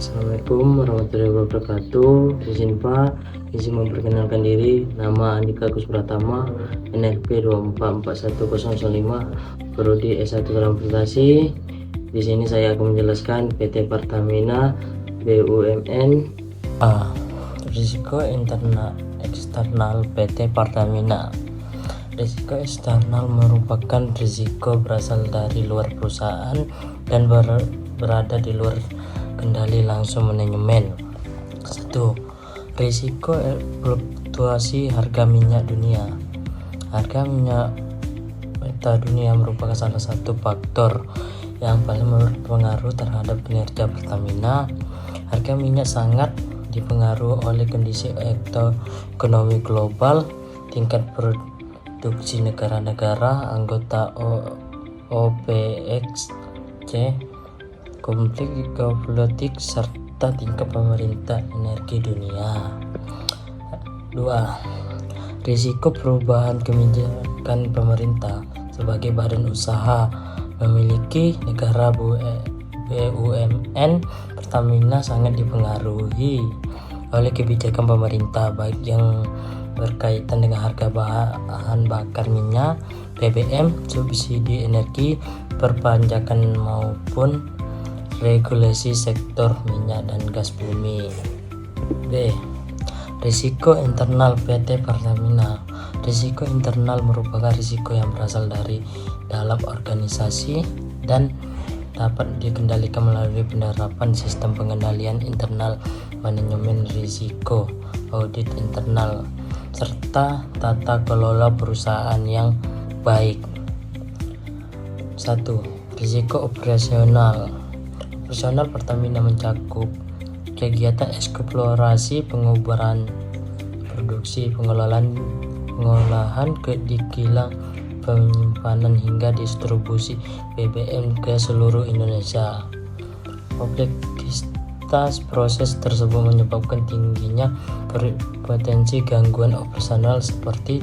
Assalamualaikum warahmatullahi wabarakatuh. Izin Pak, izin memperkenalkan diri. Nama Andika Agus Pratama, NRP 2441005, prodi S1 Transportasi. Di sini saya akan menjelaskan PT Pertamina BUMN. Risiko internal eksternal PT Pertamina. Risiko eksternal merupakan risiko berasal dari luar perusahaan dan berada di luar kendali langsung manajemen. 1. Risiko fluktuasi harga minyak dunia. Harga minyak dunia merupakan salah satu faktor yang paling berpengaruh terhadap kinerja Pertamina. Harga minyak sangat dipengaruhi oleh kondisi ekonomi global, tingkat produksi negara-negara anggota OPEC, konflik geopolitik, serta tingkat pemerintah energi dunia. 2. Risiko perubahan kebijakan pemerintah. Sebagai badan usaha memiliki negara BUMN, Pertamina sangat dipengaruhi oleh kebijakan pemerintah, baik yang berkaitan dengan harga bahan bakar minyak, BBM, subsidi energi, perpajakan maupun regulasi sektor minyak dan gas bumi. B. Risiko internal PT Pertamina. Risiko internal merupakan risiko yang berasal dari dalam organisasi dan dapat dikendalikan melalui penerapan sistem pengendalian internal, manajemen risiko, audit internal, serta tata kelola perusahaan yang baik. 1. Risiko operasional. Operasional Pertamina mencakup kegiatan eksplorasi, pengubahan produksi, pengolahan di kilang, penyimpanan hingga distribusi BBM ke seluruh Indonesia. Kompleksitas proses tersebut menyebabkan tingginya potensi gangguan operasional seperti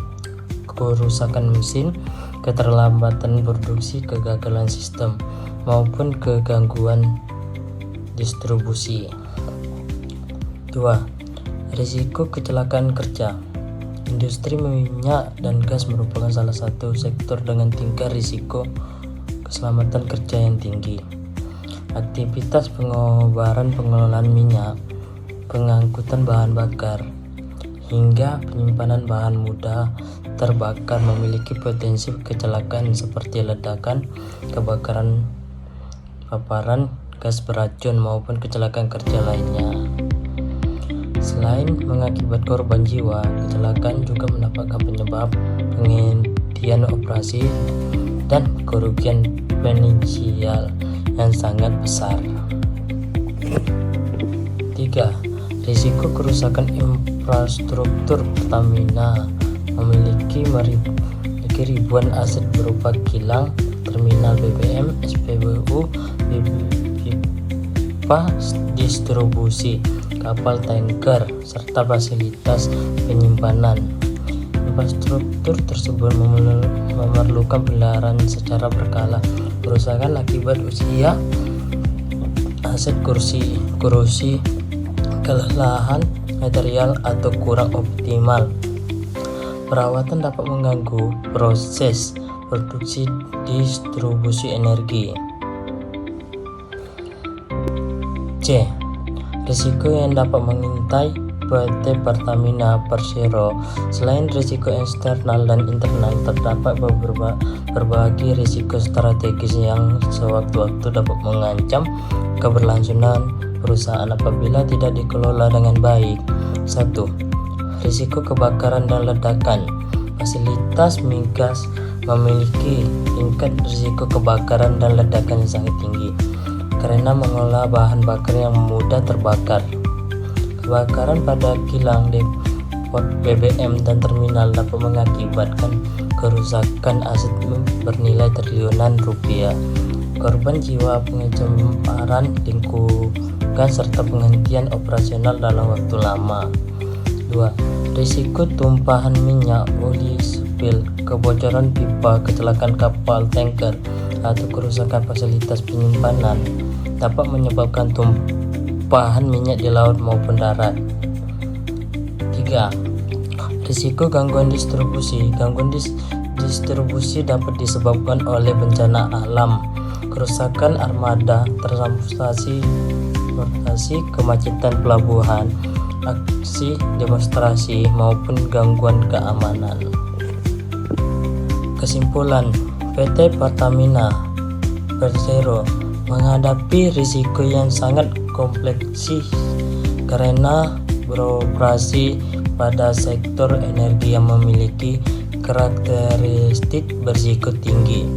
kerusakan mesin, keterlambatan produksi, kegagalan sistem, maupun kegangguan distribusi. 2. Risiko kecelakaan kerja. Industri minyak dan gas merupakan salah satu sektor dengan tingkat risiko keselamatan kerja yang tinggi. Aktivitas pengobaran, pengelolaan minyak, pengangkutan bahan bakar, hingga penyimpanan bahan mudah terbakar memiliki potensi kecelakaan seperti ledakan, kebakaran, paparan gas beracun, maupun kecelakaan kerja lainnya. Selain mengakibat korban jiwa, kecelakaan juga mendapatkan penyebab penghentian operasi dan kerugian finansial yang sangat besar. 3. Risiko kerusakan infrastruktur. Pertamina memiliki ribuan aset berupa kilang, terminal BBM, SPBU, pipa distribusi, kapal tanker, serta fasilitas penyimpanan. Infrastruktur tersebut memerlukan peliharaan secara berkala. Kerusakan akibat usia aset, korosi, kelelahan material, atau kurang optimal perawatan dapat mengganggu proses produksi distribusi energi. C. Risiko yang dapat mengintai PT Pertamina Persero. Selain risiko eksternal dan internal, terdapat berbagai risiko strategis yang sewaktu-waktu dapat mengancam keberlangsungan perusahaan apabila tidak dikelola dengan baik. 1. Risiko kebakaran dan ledakan. Fasilitas migas memiliki tingkat risiko kebakaran dan ledakan yang sangat tinggi karena mengolah bahan bakar yang mudah terbakar. Kebakaran pada kilang, depot BBM, dan terminal dapat mengakibatkan kerusakan aset bernilai triliunan rupiah, korban jiwa, pencemaran lingkungan, serta penghentian operasional dalam waktu lama. 2. Risiko tumpahan minyak, oli spil, kebocoran pipa, kecelakaan kapal tanker, atau kerusakan fasilitas penyimpanan dapat menyebabkan tumpahan minyak di laut maupun darat. 3. Risiko gangguan distribusi. Gangguan distribusi dapat disebabkan oleh bencana alam, kerusakan armada transportasi, kemacetan pelabuhan, aksi demonstrasi, maupun gangguan keamanan. Kesimpulan, PT Pertamina Persero menghadapi risiko yang sangat kompleks karena beroperasi pada sektor energi yang memiliki karakteristik berisiko tinggi.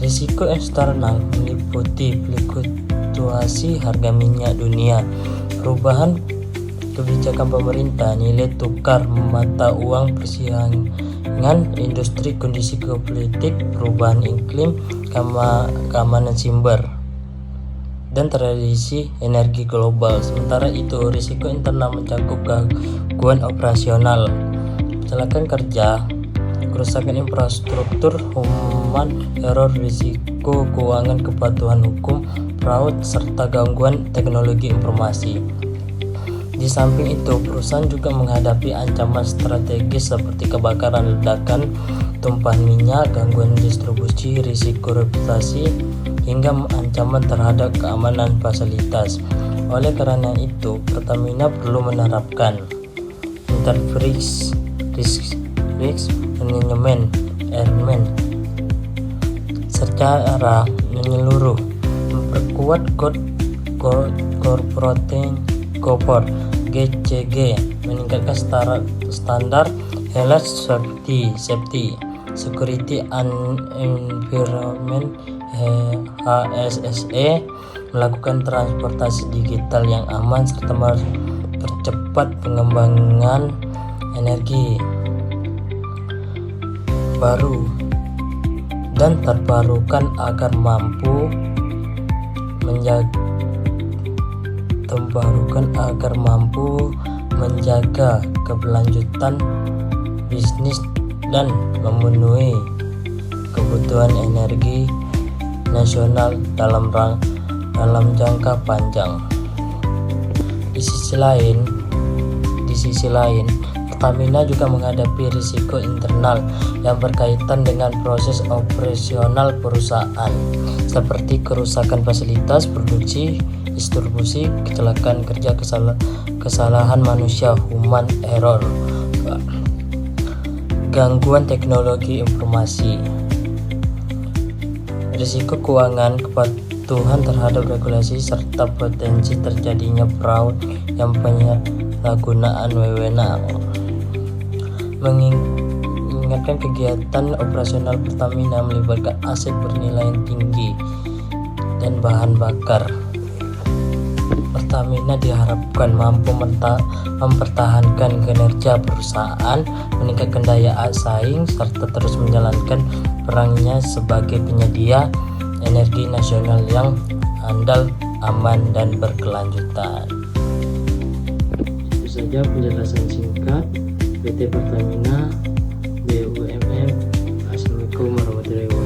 Risiko eksternal meliputi fluktuasi harga minyak dunia, perubahan kebijakan pemerintah, nilai tukar mata uang, persaingan industri, kondisi geopolitik, perubahan iklim, keamanan siber, dan tradisi energi global. Sementara itu, risiko internal mencakup gangguan operasional, kecelakaan kerja, kerusakan infrastruktur, human error, risiko keuangan, kepatuhan hukum, fraud, serta gangguan teknologi informasi. Di samping itu, perusahaan juga menghadapi ancaman strategis seperti kebakaran, ledakan, tumpahan minyak, gangguan distribusi, risiko reputasi, hingga ancaman terhadap keamanan fasilitas. Oleh karena itu, Pertamina perlu menerapkan enterprise risk management secara menyeluruh, memperkuat corporate governance (GCG), meningkatkan standar health safety, security and environment (HSSE), melakukan transportasi digital yang aman, serta mempercepat pengembangan energi baru dan terbarukan agar mampu menjaga keberlanjutan bisnis dan memenuhi kebutuhan energi nasional dalam jangka panjang. Di sisi lain, Pertamina juga menghadapi risiko internal yang berkaitan dengan proses operasional perusahaan, seperti kerusakan fasilitas produksi, distribusi, kecelakaan kerja, kesalahan manusia (human error), gangguan teknologi informasi, risiko keuangan, kepatuhan terhadap regulasi, serta potensi terjadinya fraud yang penyalahgunaan wewenang. Mengingatkan kegiatan operasional Pertamina melibatkan aset bernilai tinggi dan bahan bakar. Pertamina diharapkan mampu mempertahankan kinerja perusahaan, meningkatkan daya saing, serta terus menjalankan perannya sebagai penyedia energi nasional yang andal, aman, dan berkelanjutan. Itu saja penjelasan singkat PT Pertamina BUMN. Assalamualaikum warahmatullahi wabarakatuh.